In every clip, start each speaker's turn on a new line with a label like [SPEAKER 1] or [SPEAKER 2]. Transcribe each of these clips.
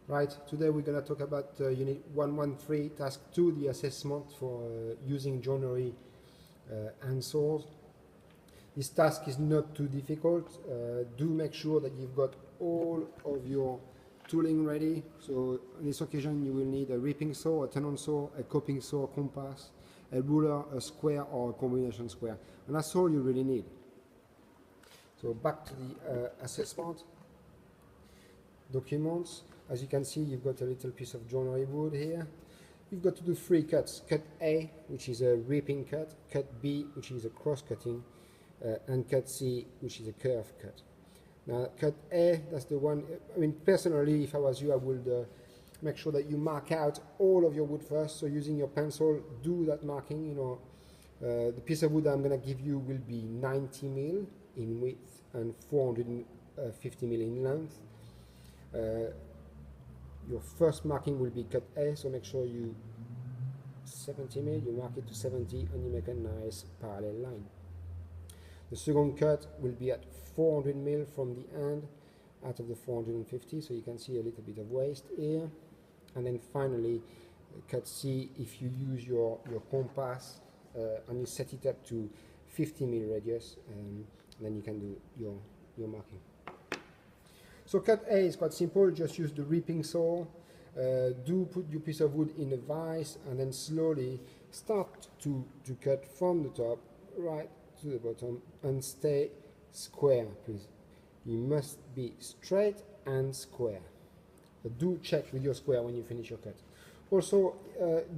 [SPEAKER 1] Right, today we're going to talk about Unit 113, Task 2, the assessment for using joinery and saws. This task is not too difficult. Do make sure that you've got all of your tooling ready. So on this occasion you will need a reaping saw, a tenon saw, a coping saw, a compass, a ruler, a square or a combination square. And that's all you really need. So back to the assessment. Documents. As you can see, you've got a little piece of joinery wood here. You've got to do 3 cuts. Cut A, which is a reaping cut. Cut B, which is a cross cutting. And cut C, which is a curve cut. Now, cut A, that's the one. I mean, personally, if I was you, I would make sure that you mark out all of your wood first. So using your pencil, do that marking. The piece of wood I'm going to give you will be 90 mil in width and 450 mil in length. Your first marking will be cut A, so make sure you 70 mil, you mark it to 70 and you make a nice parallel line. The second cut will be at 400 mil from the end out of the 450, so you can see a little bit of waste here. And then finally, cut C, if you use your compass and you set it up to 50 mil radius, then you can do your marking. So cut A is quite simple, just use the reaping saw, do put your piece of wood in a vise and then slowly start to cut from the top right to the bottom and stay square, please. You must be straight and square. But do check with your square when you finish your cut. Also,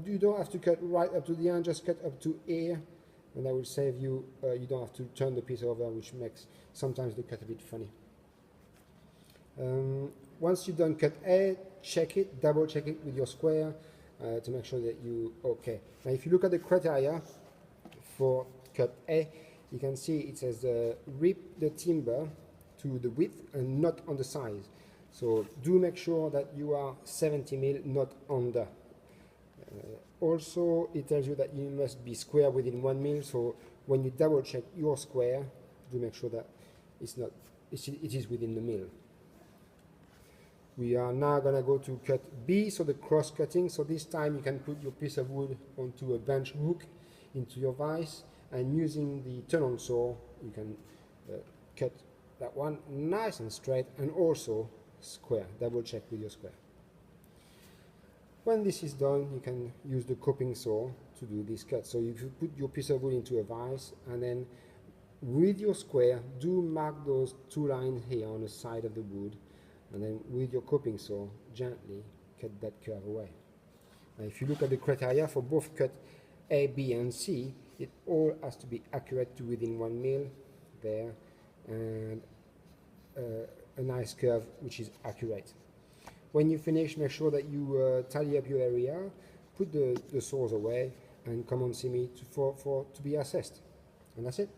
[SPEAKER 1] you don't have to cut right up to the end, just cut up to here and that will save you, you don't have to turn the piece over, which makes sometimes the cut a bit funny. Once you've done cut A, check it, double check it with your square to make sure that you okay. Now if you look at the criteria for cut A, you can see it says reap the timber to the width and not on the size. So do make sure that you are 70 mil, not under. Also it tells you that you must be square within 1 mil, so when you double check your square, do make sure that it is within the mil. We are now going to go to cut B, so the cross cutting. So this time you can put your piece of wood onto a bench hook into your vise, and using the tenon saw you can cut that one nice and straight and also square. Double check with your square. When this is done, you can use the coping saw to do this cut. So if you put your piece of wood into a vise and then with your square, do mark those 2 lines here on the side of the wood. And then with your coping saw, gently cut that curve away. Now if you look at the criteria for both cut A, B and C, it all has to be accurate to within 1 mil there, and a nice curve which is accurate. When you finish, make sure that you tidy up your area, put the saws away and come and see me to be assessed. And that's it.